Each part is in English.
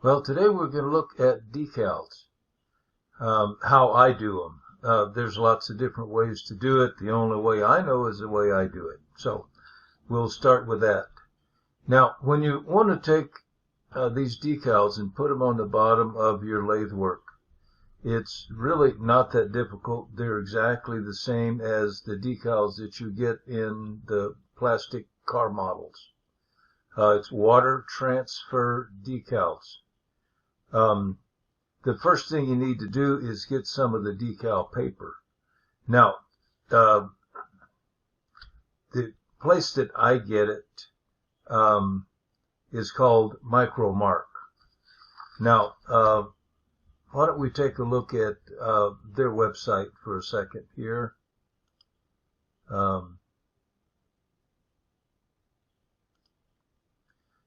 Well, today we're going to look at decals, how I do them. There's lots of different ways to do it. The only way I know is the way I do it. So we'll start with that. Now, when you want to take these decals and put them on the bottom of your lathe work, it's really not that difficult. They're exactly the same as the decals that you get in the plastic car models. It's water transfer decals. The first thing you need to do is get some of the decal paper. Now, the place that I get it is called Micro Mark. Now, why don't we take a look at their website for a second here.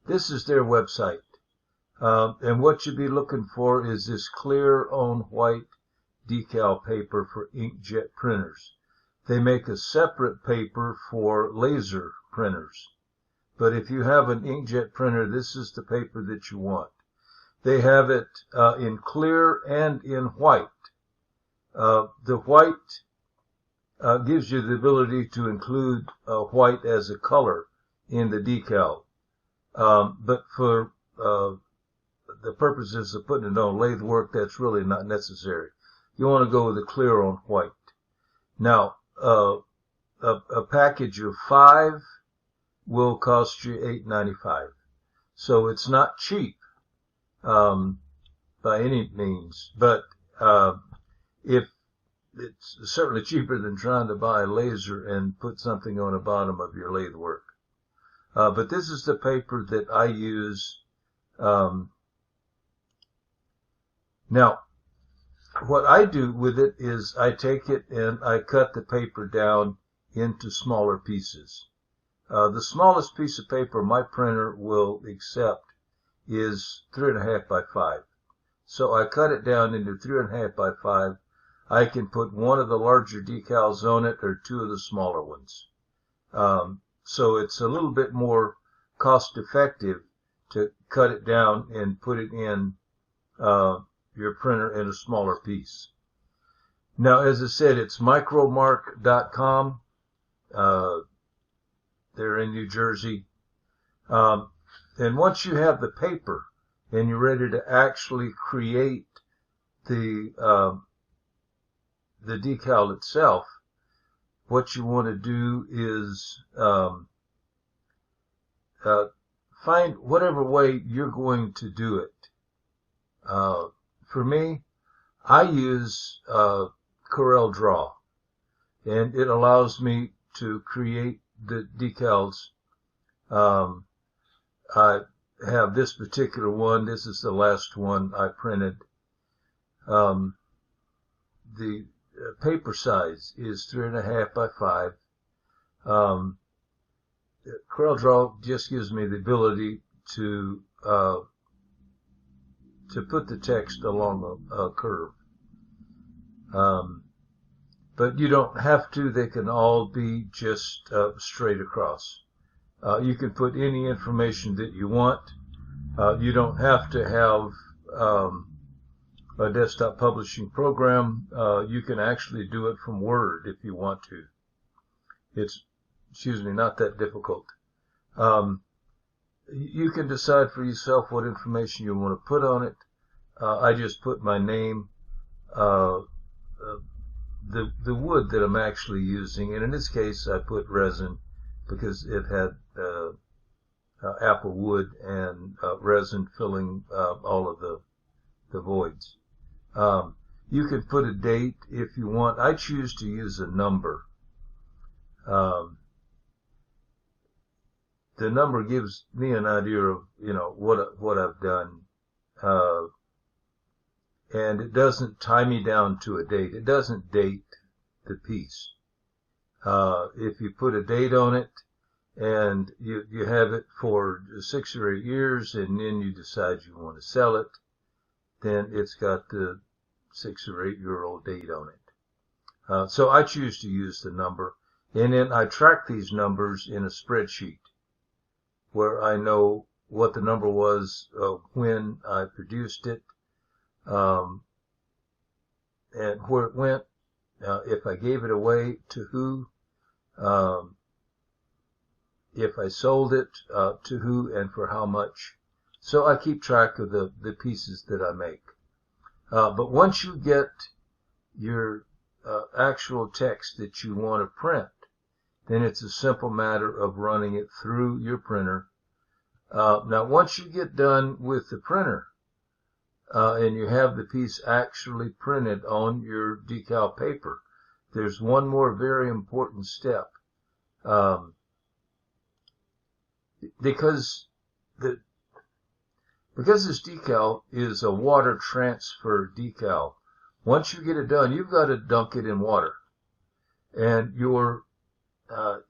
This is their website. And what you'd be looking for is this clear on white decal paper for inkjet printers. They make a separate paper for laser printers. But if you have an inkjet printer, this is the paper that you want. They have it in clear and in white. The white gives you the ability to include white as a color in the decal. But for the purposes of putting it on lathe work, that's really not necessary. You want to go with the clear on white. Now, a package of 5 will cost you $8.95. So it's not cheap by any means, but if it's certainly cheaper than trying to buy a laser and put something on the bottom of your lathe work. But this is the paper that I use. Now, what I do with it is I take it and I cut the paper down into smaller pieces. The smallest piece of paper my printer will accept is 3.5 by 5. So I cut it down into 3.5 by 5. I can put one of the larger decals on it or 2 of the smaller ones. So it's a little bit more cost effective to cut it down and put it in your printer in a smaller piece. Now, as I said, it's micromark.com. They're in New Jersey. And once you have the paper and you're ready to actually create the decal itself, what you want to do is find whatever way you're going to do it. For me, I use Corel Draw, and it allows me to create the decals. I have this particular one. This is the last one I printed. The paper size is 3.5 by 5. Corel Draw just gives me the ability to put the text along a curve. But you don't have to. They can all be just straight across. You can put any information that you want. You don't have to have a desktop publishing program. You can actually do it from Word if you want to. It's, not that difficult. You can decide for yourself what information you want to put on it. I just put my name, the wood that I'm actually using, and in this case I put resin because it had apple wood and resin filling all of the voids. You can put a date if you want. I choose to use a number. The number gives me an idea of what I've done, and it doesn't tie me down to a date. It doesn't date the piece. If you put a date on it and you have it for 6 or 8 years and then you decide you want to sell it, then it's got the 6 or 8 year old date on it. So I choose to use the number, and then I track these numbers in a spreadsheet where I know what the number was when I produced it, and where it went, if I gave it away to who, if I sold it to who and for how much. So I keep track of the pieces that I make. But once you get your actual text that you want to print, then it's a simple matter of running it through your printer. Now, once you get done with the printer, and you have the piece actually printed on your decal paper, there's one more very important step. Because this decal is a water transfer decal, once you get it done, you've got to dunk it in water. And your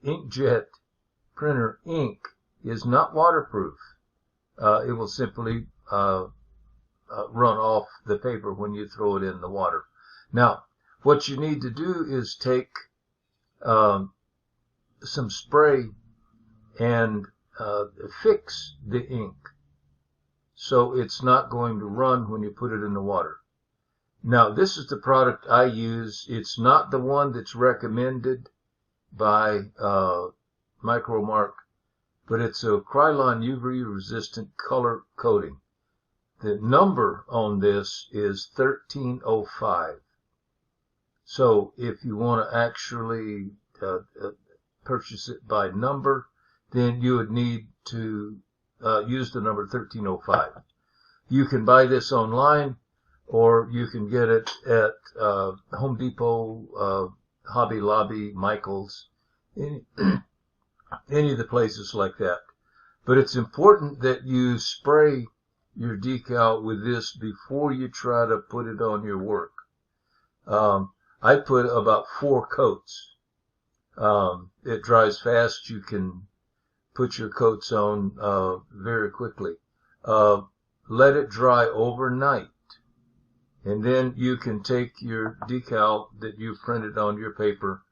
inkjet printer ink is not waterproof. It will simply run off the paper when you throw it in the water. Now, what you need to do is take some spray and fix the ink so it's not going to run when you put it in the water. Now, this is the product I use. It's not the one that's recommended by Micromark, but it's a Krylon UV resistant color coating. The number on this is 1305. So if you want to actually purchase it by number, then you would need to use the number 1305. You can buy this online, or you can get it at Home Depot, Hobby Lobby, Michael's, any of the places like that. But it's important that you spray your decal with this before you try to put it on your work. I put about 4 coats. It dries fast. You can put your coats on very quickly. Let it dry overnight, and then you can take your decal that you printed on your paper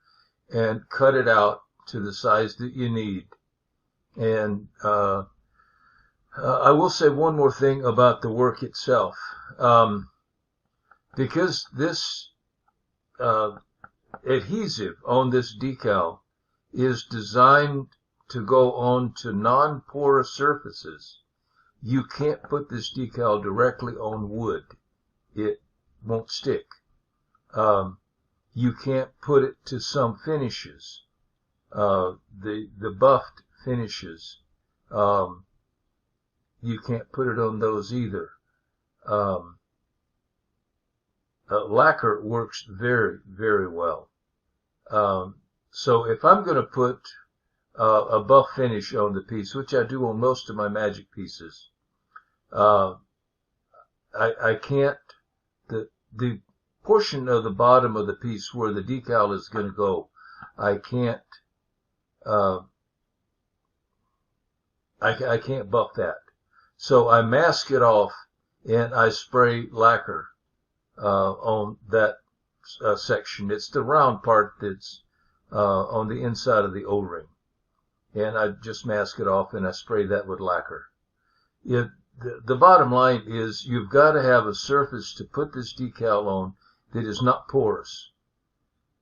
and cut it out to the size that you need. And I will say one more thing about the work itself. Because this adhesive on this decal is designed to go on to non-porous surfaces, you can't put this decal directly on wood. It won't stick. You can't put it to some finishes, the buffed finishes. You can't put it on those either. Lacquer works very, very well. So if I'm going to put a buff finish on the piece, which I do on most of my magic pieces, I can't, the portion of the bottom of the piece where the decal is going to go, I can't buff that. So I mask it off and I spray lacquer on that section. It's the round part that's on the inside of the O-ring. And I just mask it off and I spray that with lacquer. The bottom line is you've got to have a surface to put this decal on that is not porous.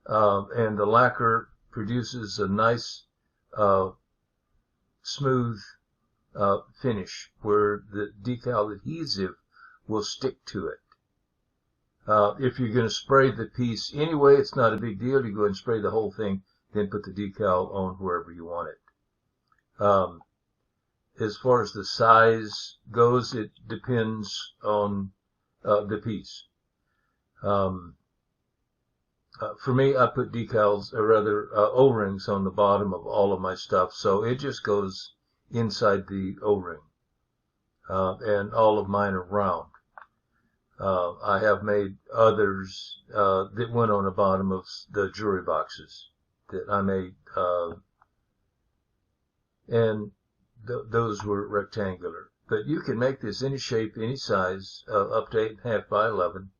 And the lacquer produces a nice smooth finish where the decal adhesive will stick to it. If you're going to spray the piece anyway, it's not a big deal. You go ahead and spray the whole thing, then put the decal on wherever you want it. As far as the size goes, it depends on the piece. For me, I put decals, or rather O-rings on the bottom of all of my stuff, so it just goes inside the O-ring. And all of mine are round. I have made others that went on the bottom of the jewelry boxes that I made, and those were rectangular. But you can make this any shape, any size, up to 8.5 by 11,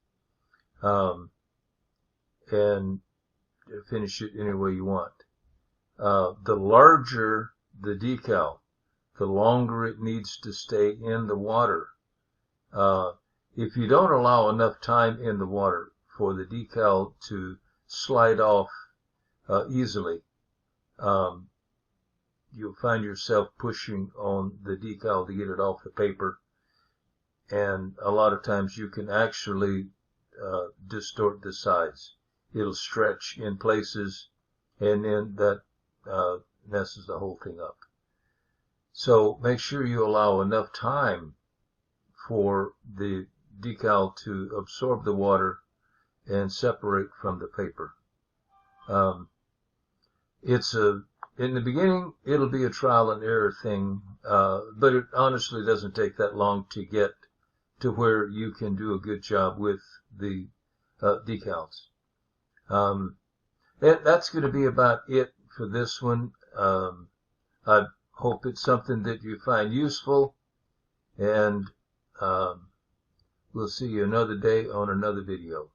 and finish it any way you want. The larger the decal, the longer it needs to stay in the water. If you don't allow enough time in the water for the decal to slide off easily, you'll find yourself pushing on the decal to get it off the paper, and a lot of times you can actually distort the sides. It'll stretch in places, and then that messes the whole thing up. So make sure you allow enough time for the decal to absorb the water and separate from the paper. In the beginning, it'll be a trial and error thing, but it honestly doesn't take that long to get to where you can do a good job with the decals. That's going to be about it for this one. I hope it's something that you find useful, and we'll see you another day on another video.